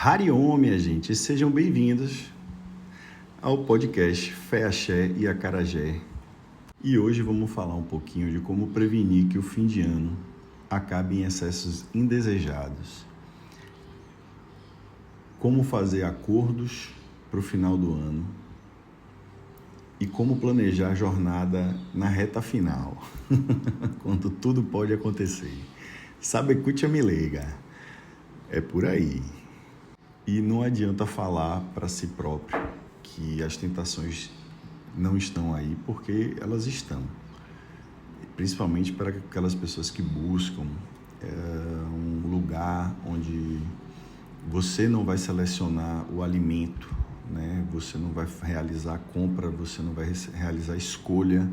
Hariom, minha gente, sejam bem-vindos ao podcast Fé, Axé e Acarajé. E hoje vamos falar um pouquinho de como prevenir que o fim de ano acabe em excessos indesejados. Como fazer acordos para o final do ano e como planejar a jornada na reta final, quando tudo pode acontecer. Sabe, escute a me liga, é por aí. E não adianta falar para si próprio que as tentações não estão aí, porque elas estão. Principalmente para aquelas pessoas que buscam um lugar onde você não vai selecionar o alimento, né? Você não vai realizar a compra, você não vai realizar a escolha,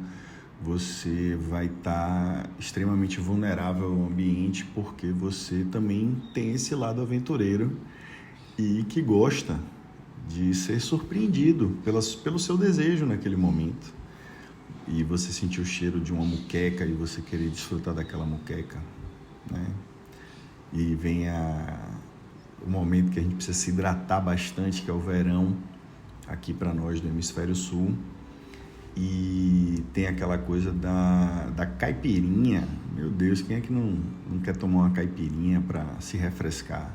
você vai estar extremamente vulnerável ao ambiente, porque você também tem esse lado aventureiro e que gosta de ser surpreendido pelo seu desejo naquele momento. E você sentir o cheiro de uma moqueca e você querer desfrutar daquela moqueca, né? E vem o momento que a gente precisa se hidratar bastante, que é o verão, aqui para nós do Hemisfério Sul. E tem aquela coisa da caipirinha. Meu Deus, quem é que não quer tomar uma caipirinha para se refrescar?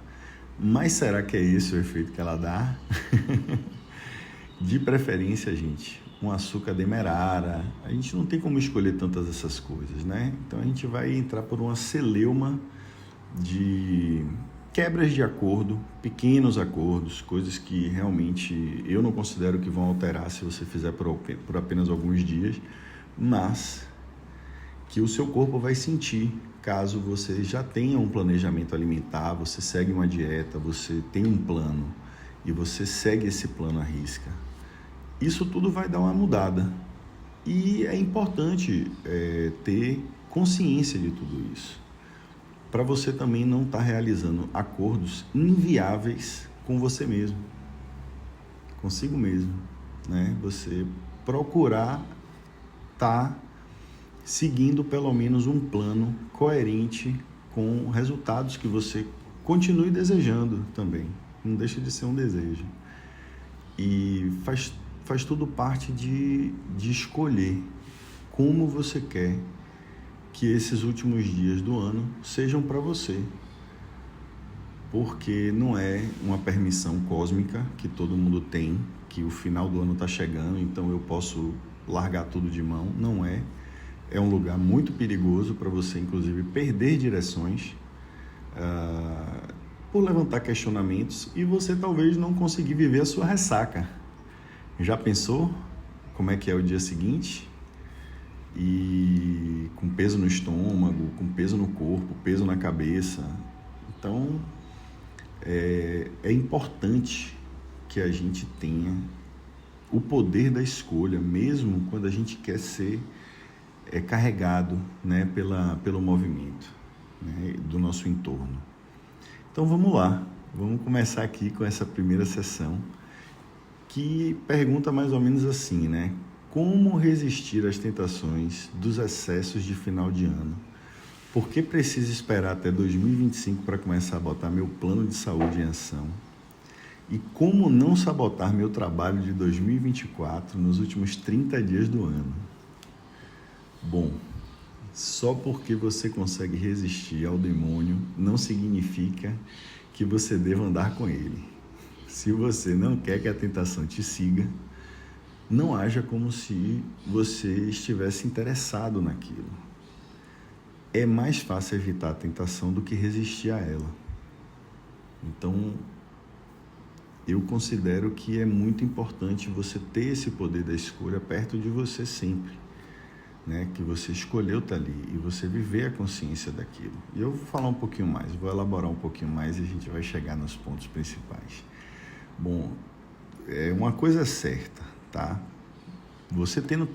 Mas será que é esse o efeito que ela dá? De preferência, gente, um açúcar demerara. A gente não tem como escolher tantas essas coisas, né? Então a gente vai entrar por uma celeuma de quebras de acordo, pequenos acordos, coisas que realmente eu não considero que vão alterar se você fizer por apenas alguns dias, mas que o seu corpo vai sentir caso você já tenha um planejamento alimentar, você segue uma dieta, você tem um plano e você segue esse plano à risca. Isso tudo vai dar uma mudada. E é importante ter consciência de tudo isso, para você também não estar realizando acordos inviáveis com você mesmo, consigo mesmo, né? Você procurar estar seguindo pelo menos um plano coerente com resultados que você continue desejando também. Não deixa de ser um desejo. E faz tudo parte de escolher como você quer que esses últimos dias do ano sejam para você. Porque não é uma permissão cósmica que todo mundo tem, que o final do ano está chegando, então eu posso largar tudo de mão. Não é. É um lugar muito perigoso para você, inclusive, perder direções por levantar questionamentos e você talvez não conseguir viver a sua ressaca. Já pensou como é que é o dia seguinte? E com peso no estômago, com peso no corpo, peso na cabeça. Então, é importante que a gente tenha o poder da escolha, mesmo quando a gente quer ser carregado, né, pelo movimento, né, do nosso entorno. Então vamos lá, vamos começar aqui com essa primeira sessão, que pergunta mais ou menos assim, né? Como resistir às tentações dos excessos de final de ano? Por que preciso esperar até 2025 para começar a botar meu plano de saúde em ação? E como não sabotar meu trabalho de 2024 nos últimos 30 dias do ano? Bom, só porque você consegue resistir ao demônio não significa que você deva andar com ele. Se você não quer que a tentação te siga, não haja como se você estivesse interessado naquilo. É mais fácil evitar a tentação do que resistir a ela. Então, eu considero que é muito importante você ter esse poder da escolha perto de você sempre. Né, que você escolheu estar ali e você viver a consciência daquilo. E eu vou falar um pouquinho mais, vou elaborar um pouquinho mais e a gente vai chegar nos pontos principais. Bom, uma coisa é certa, tá? Você tendo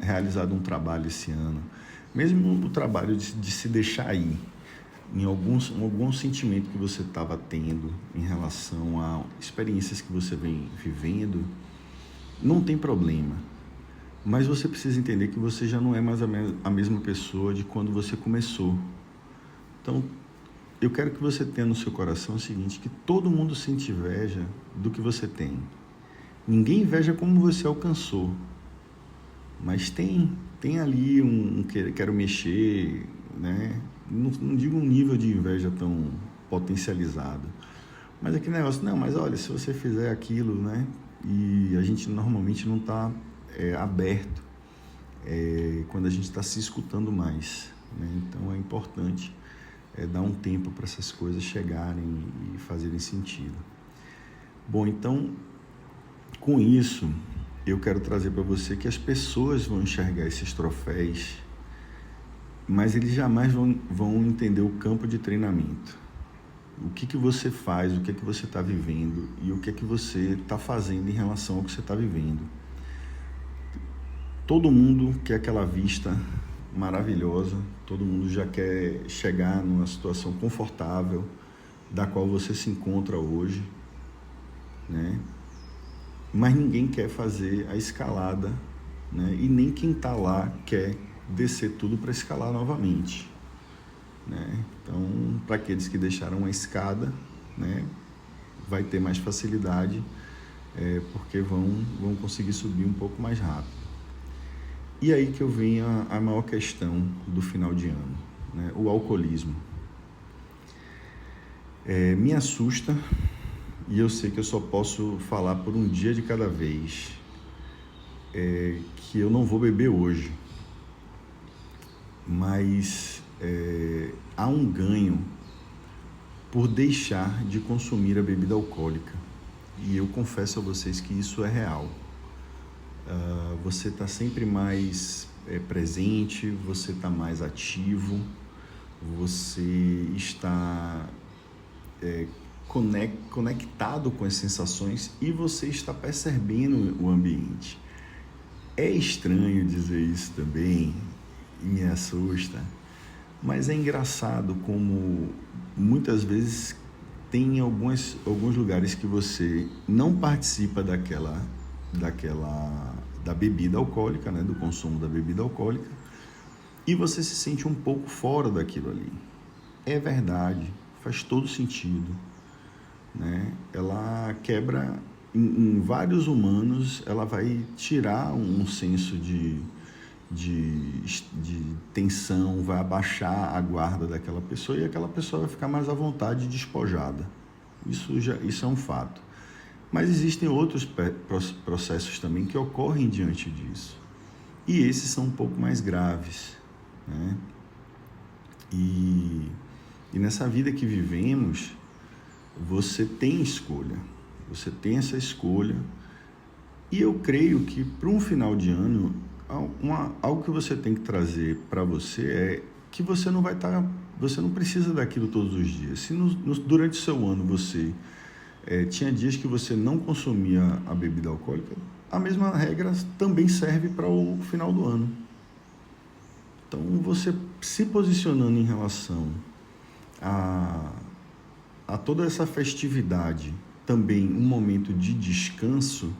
realizado um trabalho esse ano, mesmo o trabalho de se deixar ir, em algum sentimento que você estava tendo em relação a experiências que você vem vivendo, não tem problema. Mas você precisa entender que você já não é mais a mesma pessoa de quando você começou. Então, eu quero que você tenha no seu coração o seguinte, que todo mundo sente inveja do que você tem. Ninguém inveja como você alcançou, mas tem ali quero mexer, né? Não digo um nível de inveja tão potencializado, mas aquele negócio, não, mas olha, se você fizer aquilo, né? E a gente normalmente não está aberto quando a gente está se escutando mais, né? Então é importante dar um tempo para essas coisas chegarem e fazerem sentido. Bom, então, com isso, eu quero trazer para você que as pessoas vão enxergar esses troféus, mas eles jamais vão entender o campo de treinamento. O que você faz, o que você está vivendo e o que você está fazendo em relação ao que você está vivendo. Todo mundo quer aquela vista maravilhosa, todo mundo já quer chegar numa situação confortável da qual você se encontra hoje, né? Mas ninguém quer fazer a escalada, né? E nem quem está lá quer descer tudo para escalar novamente, né? Então, para aqueles que deixaram a escada, né, vai ter mais facilidade, porque vão conseguir subir um pouco mais rápido. E aí que eu venho a maior questão do final de ano, né? O alcoolismo. Me assusta, e eu sei que eu só posso falar por um dia de cada vez, que eu não vou beber hoje, mas há um ganho por deixar de consumir a bebida alcoólica, e eu confesso a vocês que isso é real. Você está sempre mais presente, você está mais ativo, você está conectado com as sensações e você está percebendo o ambiente. É estranho dizer isso também, e me assusta, mas é engraçado como muitas vezes tem alguns lugares que você não participa da bebida alcoólica, né, do consumo da bebida alcoólica, e você se sente um pouco fora daquilo ali. É verdade, faz todo sentido, né? Ela quebra em vários humanos, ela vai tirar um senso de tensão, vai abaixar a guarda daquela pessoa e aquela pessoa vai ficar mais à vontade e despojada. Isso é um fato. Mas existem outros processos também que ocorrem diante disso. E esses são um pouco mais graves, né? E nessa vida que vivemos, você tem escolha. Você tem essa escolha. E eu creio que para um final de ano, algo que você tem que trazer para você é que você não precisa daquilo todos os dias. Se durante o seu ano você tinha dias que você não consumia a bebida alcoólica, a mesma regra também serve para o final do ano. Então, você se posicionando em relação a toda essa festividade, também um momento de descanso,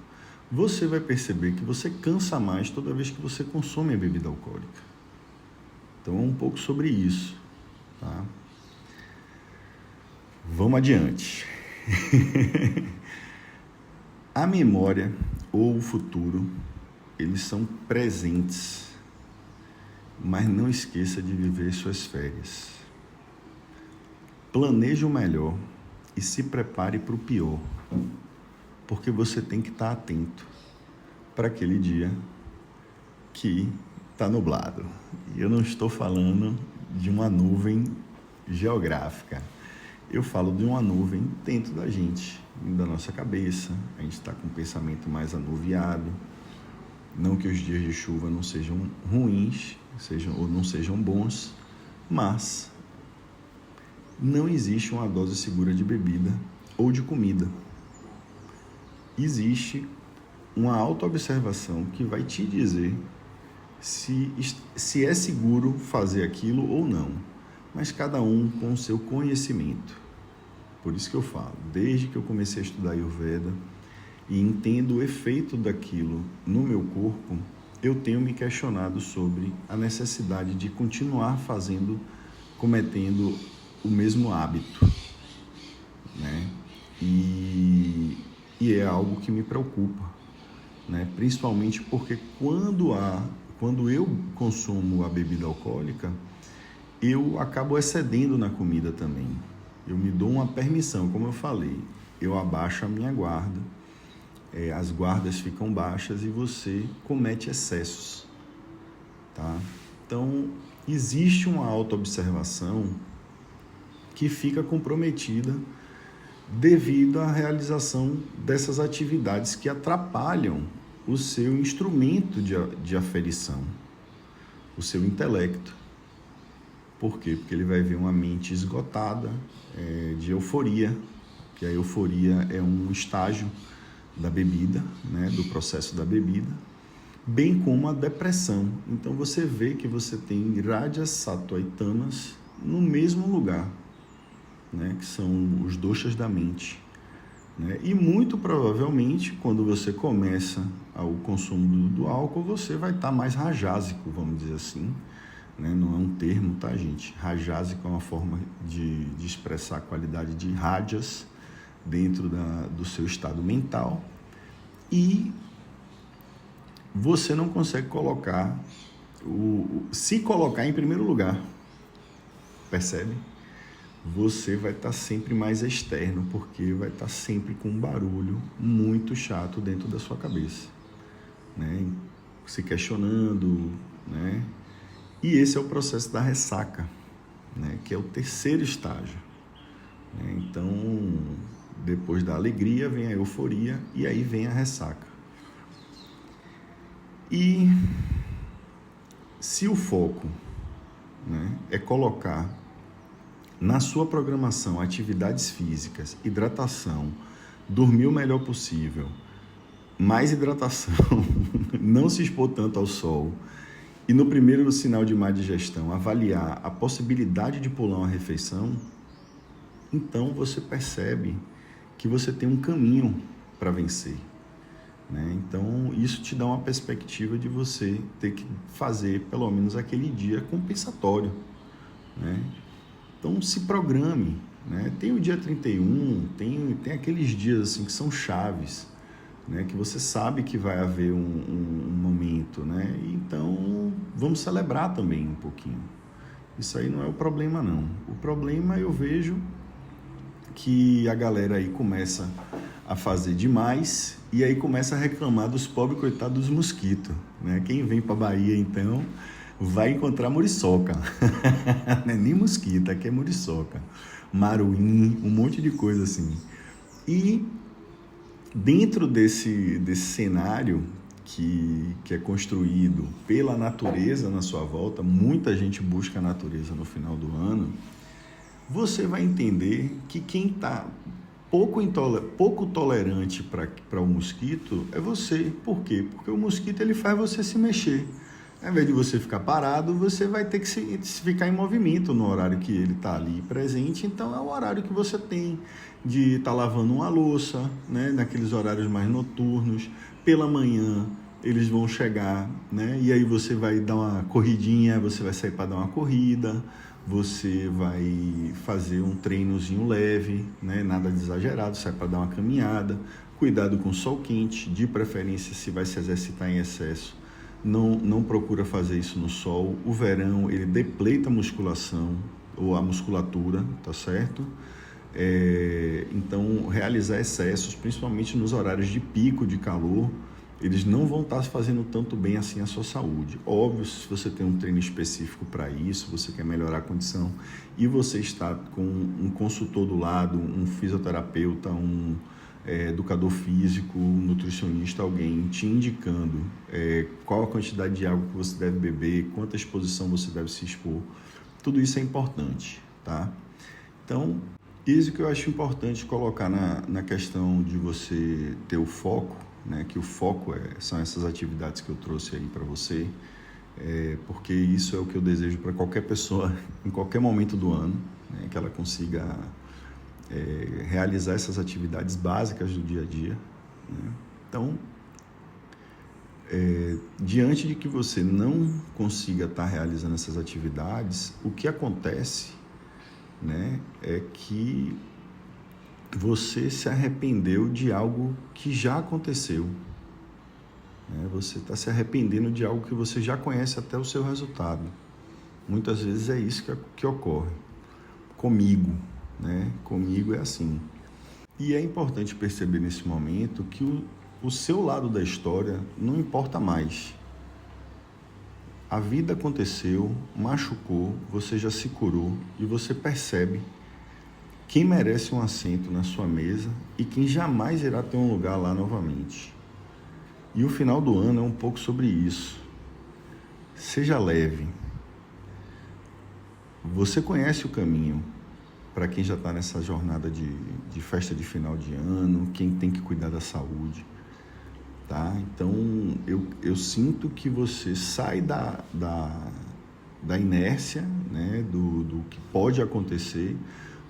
você vai perceber que você cansa mais toda vez que você consome a bebida alcoólica. Então, é um pouco sobre isso, tá? Vamos adiante. A memória ou o futuro, eles são presentes, mas não esqueça de viver suas férias. Planeje o melhor e se prepare para o pior, porque você tem que estar atento para aquele dia que está nublado. E eu não estou falando de uma nuvem geográfica. Eu falo de uma nuvem dentro da gente, da nossa cabeça. A gente está com o pensamento mais anuviado. Não que os dias de chuva não sejam ruins, ou não sejam bons, mas não existe uma dose segura de bebida ou de comida. Existe uma autoobservação que vai te dizer se é seguro fazer aquilo ou não, mas cada um com o seu conhecimento. Por isso que eu falo, desde que eu comecei a estudar Ayurveda e entendo o efeito daquilo no meu corpo, eu tenho me questionado sobre a necessidade de continuar cometendo o mesmo hábito, né? E é algo que me preocupa, né? Principalmente porque quando eu consumo a bebida alcoólica, eu acabo excedendo na comida também. Eu me dou uma permissão, como eu falei, eu abaixo a minha guarda, as guardas ficam baixas e você comete excessos, tá? Então, existe uma autoobservação que fica comprometida devido à realização dessas atividades que atrapalham o seu instrumento de aferição, o seu intelecto. Por quê? Porque ele vai ver uma mente esgotada, de euforia, que a euforia é um estágio da bebida, né, do processo da bebida, bem como a depressão. Então você vê que você tem rajas, sattva e tamas no mesmo lugar, né, que são os doshas da mente, né? E muito provavelmente, quando você começa o consumo do álcool, você vai estar mais rajásico, vamos dizer assim, né? Não é um termo, tá, gente? Rajásico é uma forma de expressar a qualidade de rajas dentro do seu estado mental, e você não consegue se colocar em primeiro lugar, percebe? Você vai estar sempre mais externo, porque vai estar sempre com um barulho muito chato dentro da sua cabeça, né? Se questionando, né? E esse é o processo da ressaca, né? Que é o terceiro estágio, né? Então, depois da alegria vem a euforia e aí vem a ressaca. E se o foco, né, é colocar na sua programação atividades físicas, hidratação, dormir o melhor possível, mais hidratação, não se expor tanto ao sol, e no primeiro sinal de má digestão avaliar a possibilidade de pular uma refeição, então você percebe que você tem um caminho para vencer, né? Então isso te dá uma perspectiva de você ter que fazer pelo menos aquele dia compensatório, né? Então se programe, né? Tem o dia 31, tem aqueles dias assim que são chaves, né? Que você sabe que vai haver um momento, né? Então vamos celebrar também um pouquinho. Isso aí não é o problema, não. O problema eu vejo que a galera aí começa a fazer demais e aí começa a reclamar dos pobres coitados dos mosquitos, né? Quem vem para Bahia então vai encontrar muriçoca, não é nem mosquito, aqui é muriçoca, maruim, um monte de coisa assim. E dentro desse cenário que é construído pela natureza na sua volta, muita gente busca a natureza no final do ano, você vai entender que quem está pouco tolerante para o mosquito é você. Por quê? Porque o mosquito ele faz você se mexer. Ao invés de você ficar parado, você vai ter que ficar em movimento no horário que ele está ali presente. Então, é o horário que você tem de estar lavando uma louça, né? Naqueles horários mais noturnos. Pela manhã, eles vão chegar, né? E aí você vai dar uma corridinha, você vai sair para dar uma corrida, você vai fazer um treinozinho leve, né? Nada de exagerado, sai para dar uma caminhada. Cuidado com o sol quente, de preferência, se vai se exercitar em excesso, não procura fazer isso no sol. O verão, ele depleta a musculação, ou a musculatura, tá certo? Então, realizar excessos, principalmente nos horários de pico de calor, eles não vão estar fazendo tanto bem assim à sua saúde. Óbvio, se você tem um treino específico para isso, você quer melhorar a condição, e você está com um consultor do lado, um fisioterapeuta, um educador físico, nutricionista, alguém te indicando qual a quantidade de água que você deve beber, quanta exposição você deve se expor, tudo isso é importante, tá? Então, isso que eu acho importante colocar na questão de você ter o foco, né? Que o foco são essas atividades que eu trouxe aí para você, porque isso é o que eu desejo para qualquer pessoa, em qualquer momento do ano, né? Que ela consiga realizar essas atividades básicas do dia a dia, né? Então, diante de que você não consiga estar realizando essas atividades, o que acontece né, é que você se arrependeu de algo que já aconteceu. Né? Você está se arrependendo de algo que você já conhece até o seu resultado. Muitas vezes é isso que ocorre. Comigo, né? Comigo é assim. E é importante perceber nesse momento que o seu lado da história não importa mais. A vida aconteceu, machucou, você já se curou e você percebe quem merece um assento na sua mesa e quem jamais irá ter um lugar lá novamente. E o final do ano é um pouco sobre isso. Seja leve. Você conhece o caminho para quem já está nessa jornada de festa de final de ano, quem tem que cuidar da saúde. Tá? Então, eu sinto que você sai da inércia, né, do que pode acontecer,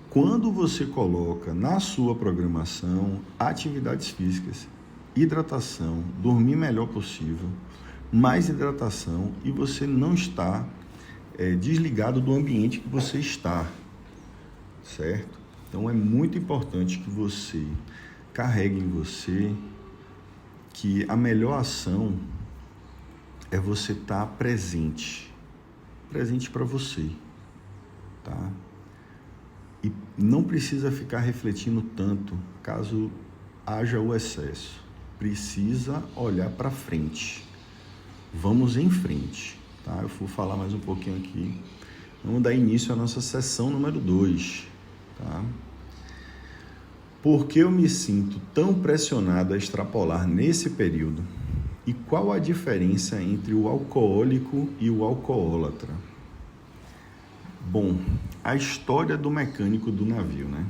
quando você coloca na sua programação atividades físicas, hidratação, dormir melhor possível, mais hidratação, e você não está desligado do ambiente que você está, certo? Então, é muito importante que você carregue em você que a melhor ação é você estar presente para você, tá? E não precisa ficar refletindo tanto caso haja o excesso. Precisa olhar para frente. Vamos em frente, tá? Eu vou falar mais um pouquinho aqui. Vamos dar início à nossa sessão número 2, tá? Por que eu me sinto tão pressionado a extrapolar nesse período? E qual a diferença entre o alcoólico e o alcoólatra? Bom, a história do mecânico do navio, né?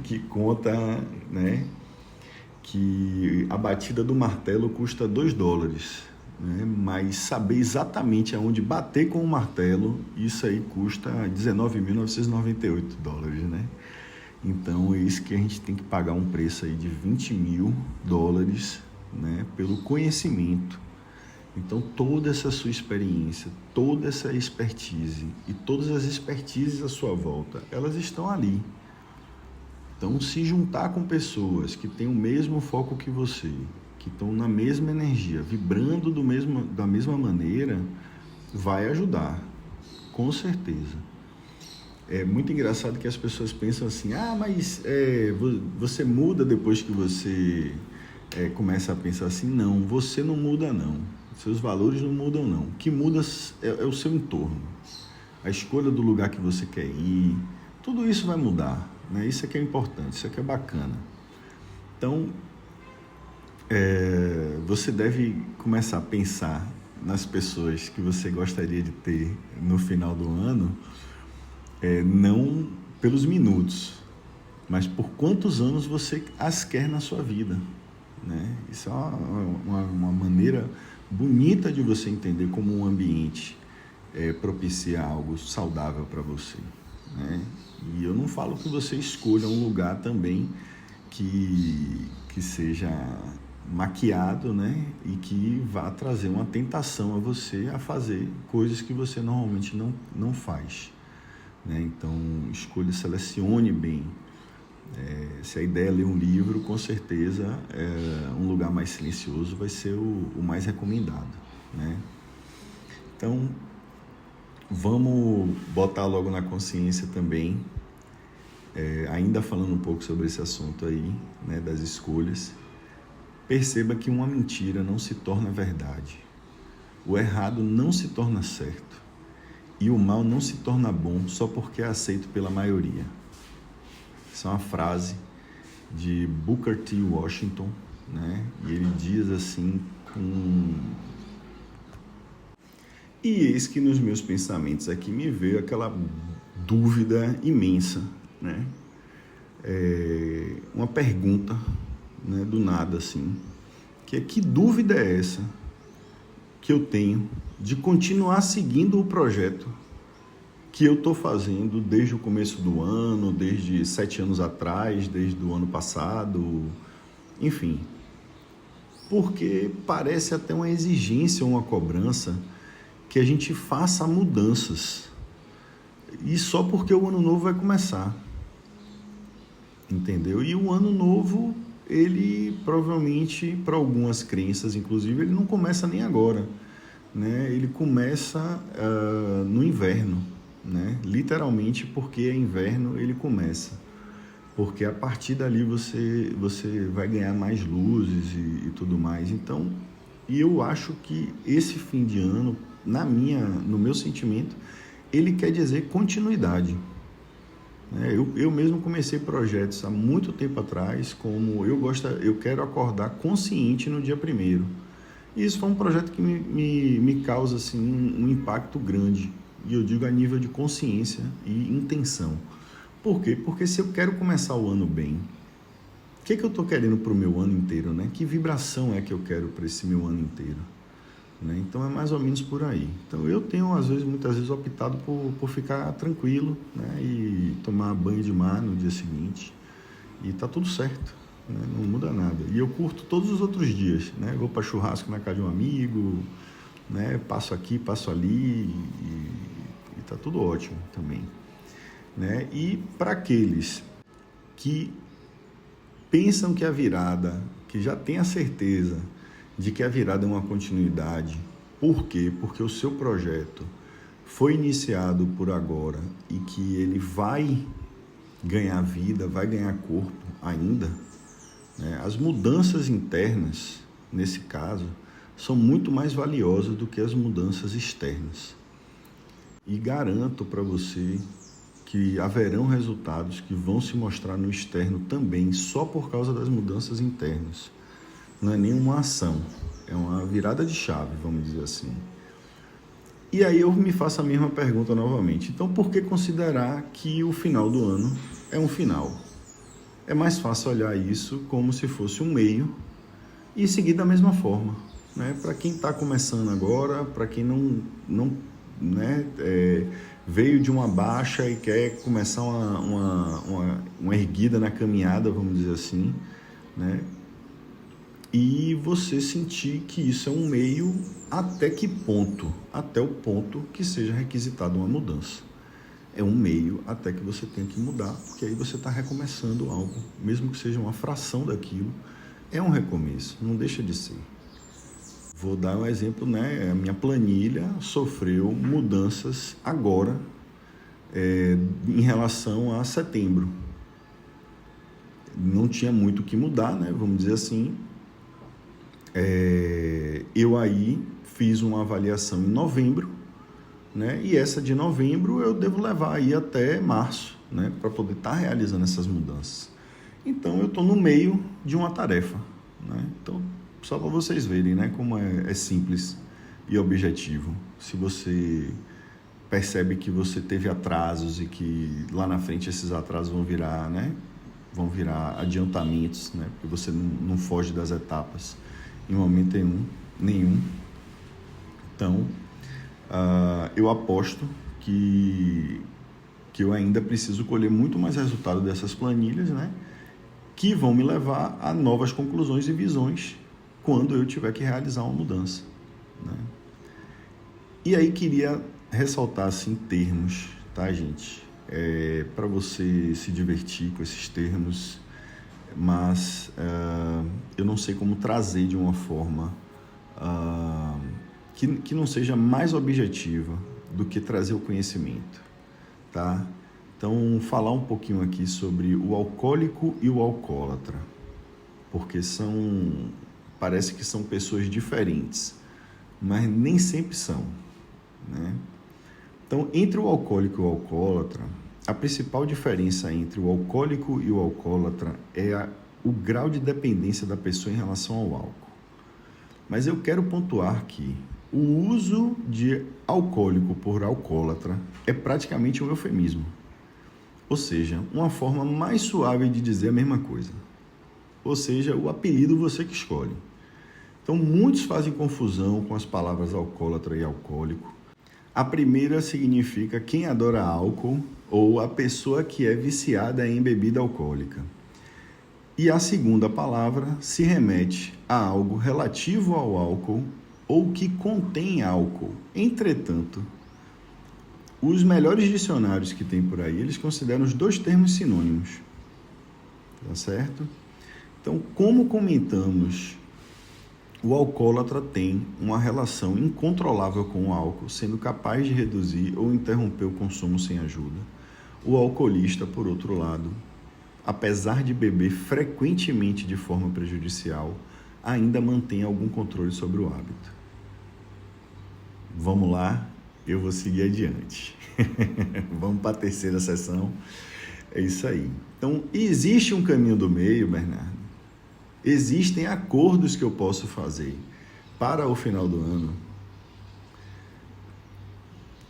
Que conta, né, que a batida do martelo custa $2, né? Mas saber exatamente aonde bater com o martelo, isso aí custa $19.998, né? Então é isso que a gente tem que pagar um preço aí de $20.000, né, pelo conhecimento. Então toda essa sua experiência, toda essa expertise e todas as expertises à sua volta, elas estão ali. Então, se juntar com pessoas que têm o mesmo foco que você, que estão na mesma energia, vibrando da mesma maneira, vai ajudar, com certeza. É muito engraçado que as pessoas pensam assim, mas você muda depois que você começa a pensar assim. Não, você não muda não, seus valores não mudam não. O que muda é o seu entorno, a escolha do lugar que você quer ir, tudo isso vai mudar. Né? Isso aqui é importante, isso aqui é bacana. Então, você deve começar a pensar nas pessoas que você gostaria de ter no final do ano, não pelos minutos, mas por quantos anos você as quer na sua vida. Né? Isso é uma maneira bonita de você entender como um ambiente propicia algo saudável para você. Né? E eu não falo que você escolha um lugar também que seja maquiado, né? E que vá trazer uma tentação a você a fazer coisas que você normalmente não faz. Né? Então, selecione bem. Se a ideia é ler um livro, com certeza um lugar mais silencioso vai ser o mais recomendado. Né? Então, vamos botar logo na consciência também, ainda falando um pouco sobre esse assunto aí, né, das escolhas. Perceba que uma mentira não se torna verdade, o errado não se torna certo e o mal não se torna bom só porque é aceito pela maioria. Essa é uma frase de Booker T. Washington, né? E ele diz assim E eis que nos meus pensamentos aqui me veio aquela dúvida imensa, né? Uma pergunta, né, do nada assim, que dúvida é essa que eu tenho de continuar seguindo o projeto que eu estou fazendo desde o começo do ano, desde 7 anos atrás, desde o ano passado, enfim. Porque parece até uma exigência, uma cobrança que a gente faça mudanças, E só porque o ano novo vai começar, entendeu? E o ano novo, ele provavelmente, para algumas crenças, inclusive, ele não começa nem agora, né? Ele começa no inverno, né? Literalmente, porque é inverno, ele começa. Porque a partir dali você vai ganhar mais luzes e tudo mais. Então, e eu acho que esse fim de ano, no meu sentimento, ele quer dizer continuidade. Eu mesmo comecei projetos há muito tempo atrás, como eu quero acordar consciente no dia 1º. E isso foi um projeto que me causa assim, um impacto grande, e eu digo a nível de consciência e intenção. Por quê? Porque se eu quero começar o ano bem, o que eu estou querendo para o meu ano inteiro, né? Que vibração é que eu quero para esse meu ano inteiro? Né? Então é mais ou menos por aí. Então eu tenho muitas vezes optado por ficar tranquilo, né? E tomar banho de mar no dia seguinte, e tá tudo certo, né? Não muda nada. E eu curto todos os outros dias, né? Vou para churrasco na casa de um amigo, né? Passo aqui, passo ali, e tá tudo ótimo também, né? E para aqueles que pensam que a virada, que já tem a certeza de que a virada é uma continuidade. Por quê? Porque o seu projeto foi iniciado por agora e que ele vai ganhar vida, vai ganhar corpo ainda, né? As mudanças internas, nesse caso, são muito mais valiosas do que as mudanças externas. E garanto para você que haverão resultados que vão se mostrar no externo também, só por causa das mudanças internas. Não é nenhuma ação, é uma virada de chave, vamos dizer assim. E aí eu me faço a mesma pergunta novamente. Então, por que considerar que o final do ano é um final? É mais fácil olhar isso como se fosse um meio e seguir da mesma forma, né? Para quem está começando agora, para quem não veio de uma baixa e quer começar uma erguida na caminhada, vamos dizer assim, né? E você sentir que isso é um meio até que ponto? Até o ponto que seja requisitada uma mudança. É um meio até que você tenha que mudar, porque aí você está recomeçando algo, mesmo que seja uma fração daquilo, é um recomeço, não deixa de ser. Vou dar um exemplo, né? A minha planilha sofreu mudanças agora, em relação a setembro. Não tinha muito o que mudar, né? Vamos dizer assim. Eu aí fiz uma avaliação em novembro, né? E essa de novembro eu devo levar aí até março, né? Para poder estar realizando essas mudanças. Então eu estou no meio de uma tarefa, né? Então, só para vocês verem, né? Como é simples e objetivo. Se você percebe que você teve atrasos e que lá na frente esses atrasos vão virar, né? Vão virar adiantamentos, né? Porque você não foge das etapas em momento nenhum. Então, eu aposto que eu ainda preciso colher muito mais resultado dessas planilhas, né? Que vão me levar a novas conclusões e visões quando eu tiver que realizar uma mudança, né? E aí queria ressaltar assim termos, tá, gente? Para você se divertir com esses termos, mas eu não sei como trazer de uma forma que não seja mais objetiva do que trazer o conhecimento, tá? Então, falar um pouquinho aqui sobre o alcoólico e o alcoólatra, porque parece que são pessoas diferentes, mas nem sempre são, né? Então, entre o alcoólico e o alcoólatra, a principal diferença entre o alcoólico e o alcoólatra é o grau de dependência da pessoa em relação ao álcool. Mas eu quero pontuar que o uso de alcoólico por alcoólatra é praticamente um eufemismo. Ou seja, uma forma mais suave de dizer a mesma coisa. Ou seja, o apelido você que escolhe. Então, muitos fazem confusão com as palavras alcoólatra e alcoólico. A primeira significa quem adora álcool ou a pessoa que é viciada em bebida alcoólica. E a segunda palavra se remete a algo relativo ao álcool ou que contém álcool. Entretanto, Os melhores dicionários que tem por aí, eles consideram os dois termos sinônimos, tá certo? Então, como comentamos, o alcoólatra tem uma relação incontrolável com o álcool, sendo capaz de reduzir ou interromper o consumo sem ajuda. O alcoolista, por outro lado, apesar de beber frequentemente de forma prejudicial, ainda mantém algum controle sobre o hábito. Vamos lá, eu vou seguir adiante. Vamos para a terceira sessão. É isso aí. Então, existe um caminho do meio, Bernardo. Existem acordos que eu posso fazer para o final do ano.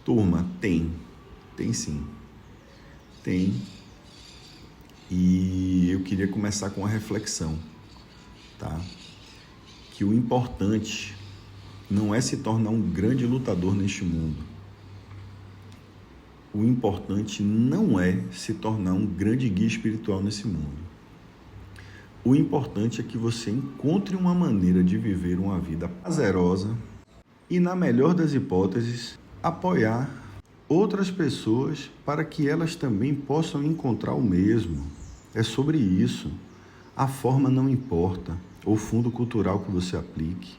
Turma, tem sim. Tem. E eu queria começar com uma reflexão, tá? Que o importante não é se tornar um grande lutador neste mundo. O importante não é se tornar um grande guia espiritual nesse mundo. O importante é que você encontre uma maneira de viver uma vida prazerosa e, na melhor das hipóteses, apoiar outras pessoas para que elas também possam encontrar o mesmo. É sobre isso. A forma não importa, o fundo cultural que você aplique.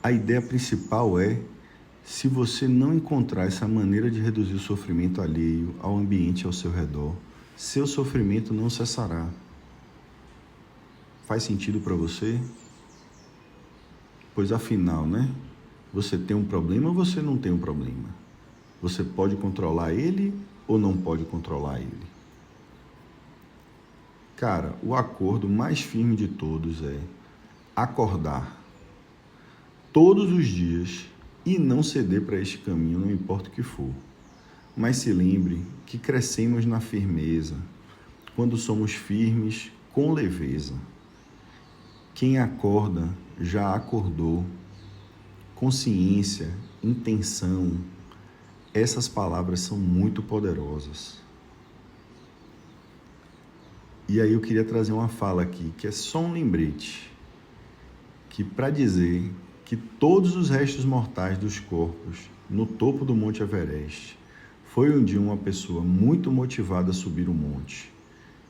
A ideia principal é, se você não encontrar essa maneira de reduzir o sofrimento alheio ao ambiente ao seu redor, seu sofrimento não cessará. Faz sentido para você? Pois afinal, né? Você tem um problema ou você não tem um problema? Você pode controlar ele ou não pode controlar ele? Cara, o acordo mais firme de todos é acordar todos os dias e não ceder para este caminho, não importa o que for. Mas se lembre que crescemos na firmeza quando somos firmes com leveza. Quem acorda já acordou. Consciência, intenção, essas palavras são muito poderosas. E aí eu queria trazer uma fala aqui, que é só um lembrete, que para dizer que todos os restos mortais dos corpos no topo do Monte Everest foi um dia uma pessoa muito motivada a subir o monte.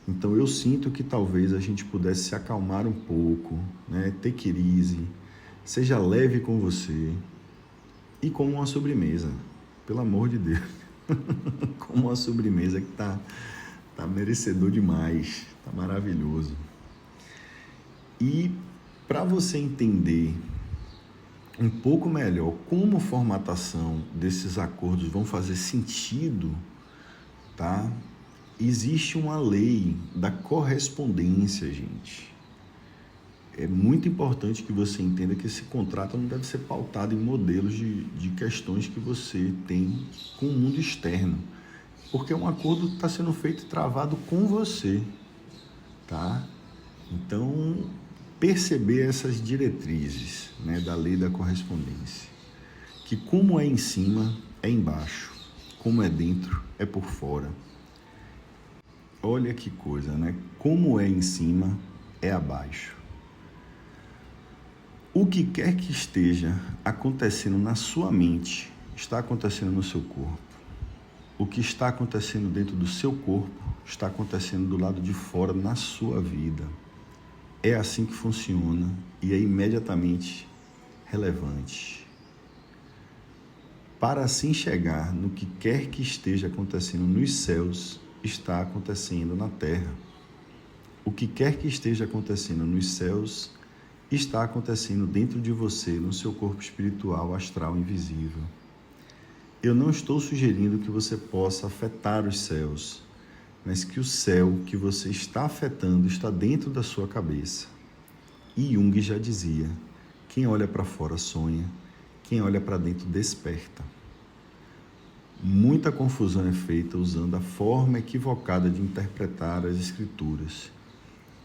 Então eu sinto que talvez a gente pudesse se acalmar um pouco, né? Take it easy, seja leve com você e como uma sobremesa, pelo amor de Deus, como uma sobremesa que tá merecedor demais, tá maravilhoso. E para você entender um pouco melhor como a formatação desses acordos vão fazer sentido, tá? Existe uma lei da correspondência, gente. É muito importante que você entenda que esse contrato não deve ser pautado em modelos de questões que você tem com o mundo externo, porque um acordo está sendo feito e travado com você, tá? Então, perceber essas diretrizes, né, da lei da correspondência, que como é em cima, é embaixo, como é dentro, é por fora. Olha que coisa, né? Como é em cima, é abaixo. O que quer que esteja acontecendo na sua mente, está acontecendo no seu corpo. O que está acontecendo dentro do seu corpo, está acontecendo do lado de fora na sua vida. É assim que funciona e é imediatamente relevante. Para assim chegar no que quer que esteja acontecendo nos céus, está acontecendo na terra. O que quer que esteja acontecendo nos céus, está acontecendo dentro de você, no seu corpo espiritual, astral, invisível. Eu não estou sugerindo que você possa afetar os céus, mas que o céu que você está afetando está dentro da sua cabeça. E Jung já dizia, quem olha para fora sonha, quem olha para dentro desperta. Muita confusão é feita usando a forma equivocada de interpretar as escrituras.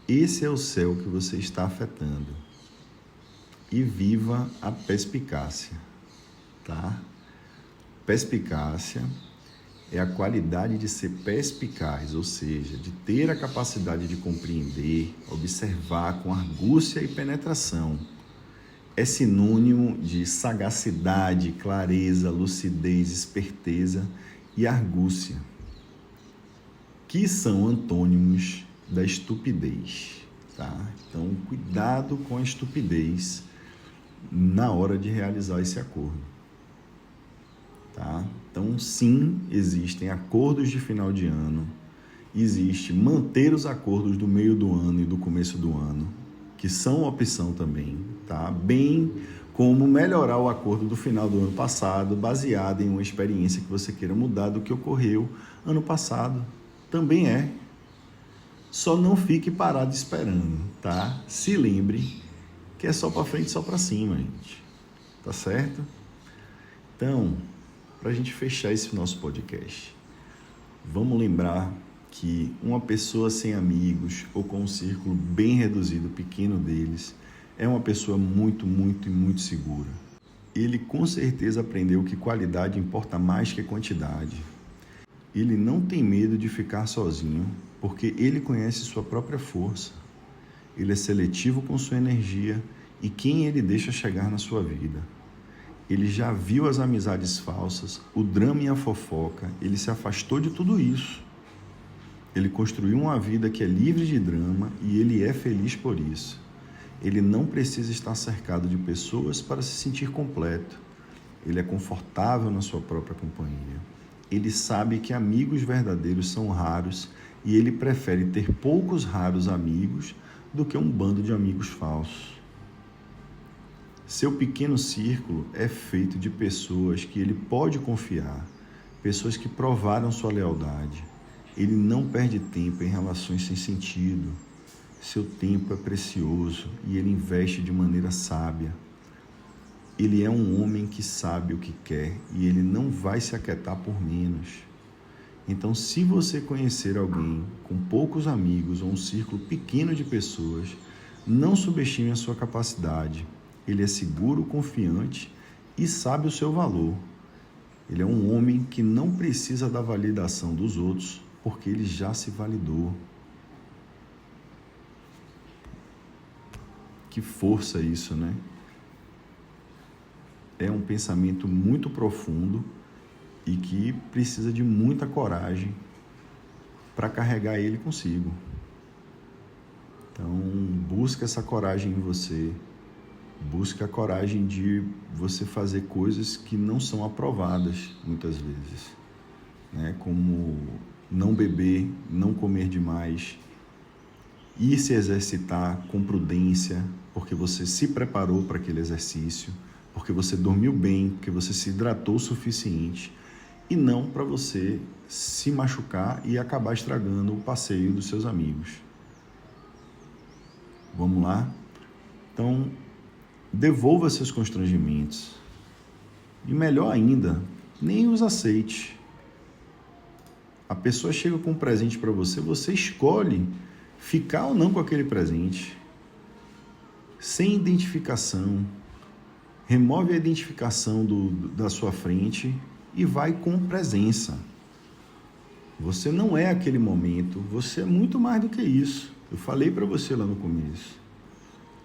Esse é o céu que você está afetando. E viva a perspicácia, tá? Perspicácia é a qualidade de ser perspicaz, ou seja, de ter a capacidade de compreender, observar com argúcia e penetração. É sinônimo de sagacidade, clareza, lucidez, esperteza e argúcia, que são antônimos da estupidez, tá? Então, cuidado com a estupidez na hora de realizar esse acordo, tá? Então, sim, existem acordos de final de ano, existe manter os acordos do meio do ano e do começo do ano, que são opção também, tá? Bem como melhorar o acordo do final do ano passado, baseado em uma experiência que você queira mudar do que ocorreu ano passado. Também é. Só não fique parado esperando, tá? Se lembre que é só para frente, só para cima, gente. Tá certo? Então, para a gente fechar esse nosso podcast, vamos lembrar que uma pessoa sem amigos ou com um círculo bem reduzido, pequeno deles, é uma pessoa muito, muito e muito segura. Ele com certeza aprendeu que qualidade importa mais que quantidade. Ele não tem medo de ficar sozinho, porque ele conhece sua própria força. Ele é seletivo com sua energia e quem ele deixa chegar na sua vida. Ele já viu as amizades falsas, o drama e a fofoca, ele se afastou de tudo isso. Ele construiu uma vida que é livre de drama e ele é feliz por isso. Ele não precisa estar cercado de pessoas para se sentir completo. Ele é confortável na sua própria companhia. Ele sabe que amigos verdadeiros são raros e ele prefere ter poucos raros amigos do que um bando de amigos falsos. Seu pequeno círculo é feito de pessoas que ele pode confiar, pessoas que provaram sua lealdade. Ele não perde tempo em relações sem sentido. Seu tempo é precioso e ele investe de maneira sábia. Ele é um homem que sabe o que quer e ele não vai se aquietar por menos. Então, se você conhecer alguém com poucos amigos ou um círculo pequeno de pessoas, não subestime a sua capacidade. Ele é seguro, confiante e sabe o seu valor. Ele é um homem que não precisa da validação dos outros, porque ele já se validou. Que força isso, né? É um pensamento muito profundo e que precisa de muita coragem para carregar ele consigo. Então, busca essa coragem em você. Busca a coragem de você fazer coisas que não são aprovadas, muitas vezes, né? Como não beber, não comer demais, ir se exercitar com prudência, porque você se preparou para aquele exercício, porque você dormiu bem, porque você se hidratou o suficiente, e não para você se machucar e acabar estragando o passeio dos seus amigos. Vamos lá? Então, devolva seus constrangimentos. E melhor ainda, nem os aceite. A pessoa chega com um presente para você, você escolhe ficar ou não com aquele presente. Sem identificação. Remove a identificação da sua frente e vai com presença. Você não é aquele momento, você é muito mais do que isso. Eu falei para você lá no começo.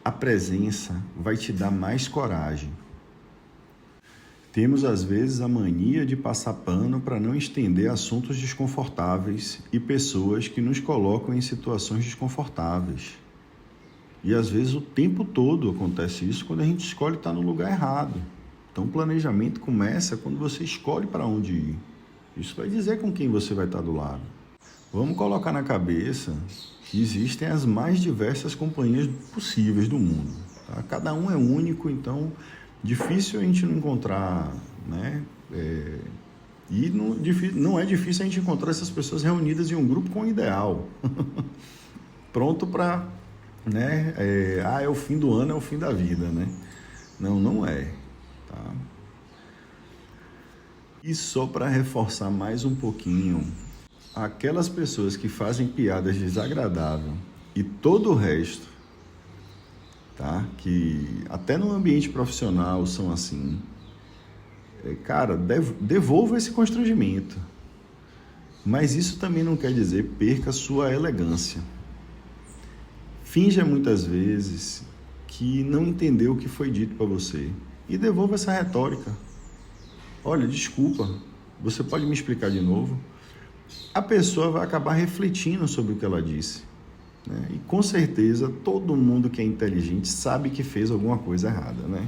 A presença vai te dar mais coragem. Temos, às vezes, a mania de passar pano para não estender assuntos desconfortáveis e pessoas que nos colocam em situações desconfortáveis. E, às vezes, o tempo todo acontece isso quando a gente escolhe estar no lugar errado. Então, o planejamento começa quando você escolhe para onde ir. Isso vai dizer com quem você vai estar do lado. Vamos colocar na cabeça que existem as mais diversas companhias possíveis do mundo. Tá? Cada um é único, então difícil a gente não encontrar, né? E não é difícil a gente encontrar essas pessoas reunidas em um grupo com um ideal. Pronto para, né? É o fim do ano, é o fim da vida, né? Não é. Tá? E só para reforçar mais um pouquinho, aquelas pessoas que fazem piadas desagradáveis e todo o resto, tá? Que até no ambiente profissional são assim, cara, devolva esse constrangimento. Mas isso também não quer dizer perca sua elegância. Finja muitas vezes que não entendeu o que foi dito para você e devolva essa retórica. Olha, desculpa, Você pode me explicar de novo? A pessoa vai acabar refletindo sobre o que ela disse, né? E com certeza todo mundo que é inteligente sabe que fez alguma coisa errada, né?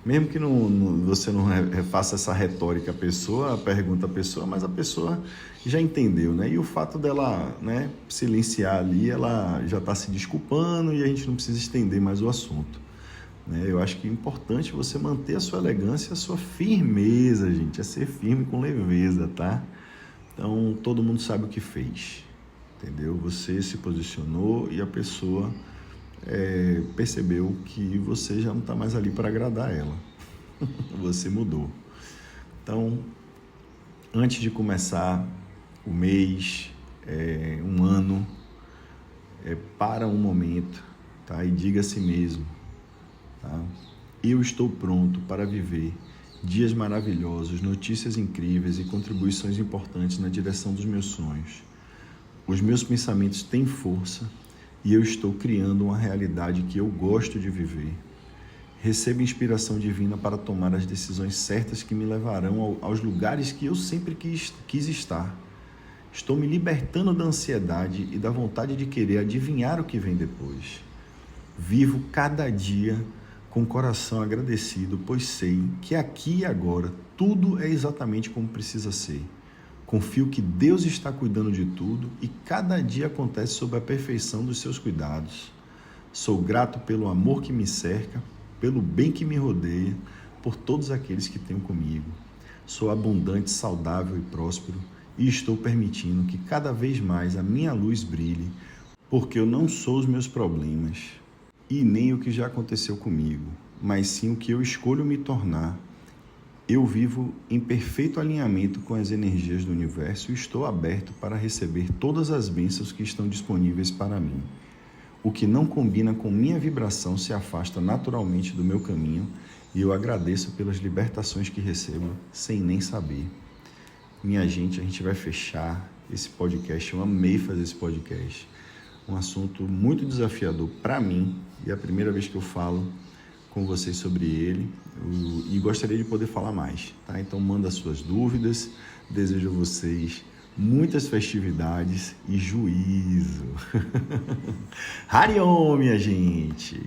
Mesmo que você não faça essa retórica à pessoa, pergunta à pessoa, mas a pessoa já entendeu, né? E o fato dela, né, silenciar ali, ela já está se desculpando e a gente não precisa estender mais o assunto, né? Eu acho que é importante você manter a sua elegância e a sua firmeza, gente. É ser firme com leveza, tá? Então, todo mundo sabe o que fez, entendeu? Você se posicionou e a pessoa percebeu que você já não está mais ali para agradar ela. Você mudou. Então, antes de começar o mês, um ano, para um momento, tá? E diga a si mesmo, tá? Eu estou pronto para viver dias maravilhosos, notícias incríveis e contribuições importantes na direção dos meus sonhos. Os meus pensamentos têm força e eu estou criando uma realidade que eu gosto de viver. Recebo inspiração divina para tomar as decisões certas que me levarão aos lugares que eu sempre quis estar. Estou me libertando da ansiedade e da vontade de querer adivinhar o que vem depois. Vivo cada dia com o coração agradecido, pois sei que aqui e agora tudo é exatamente como precisa ser. Confio que Deus está cuidando de tudo e cada dia acontece sob a perfeição dos seus cuidados. Sou grato pelo amor que me cerca, pelo bem que me rodeia, por todos aqueles que tenho comigo. Sou abundante, saudável e próspero e estou permitindo que cada vez mais a minha luz brilhe, porque eu não sou os meus problemas e nem o que já aconteceu comigo, mas sim o que eu escolho me tornar. Eu vivo em perfeito alinhamento com as energias do universo e estou aberto para receber todas as bênçãos que estão disponíveis para mim. O que não combina com minha vibração se afasta naturalmente do meu caminho e eu agradeço pelas libertações que recebo sem nem saber. Minha gente, a gente vai fechar esse podcast. Eu amei fazer esse podcast. Um assunto muito desafiador para mim e é a primeira vez que eu falo com vocês sobre ele e gostaria de poder falar mais, tá? Então manda suas dúvidas, desejo a vocês muitas festividades e juízo. Harion, minha gente!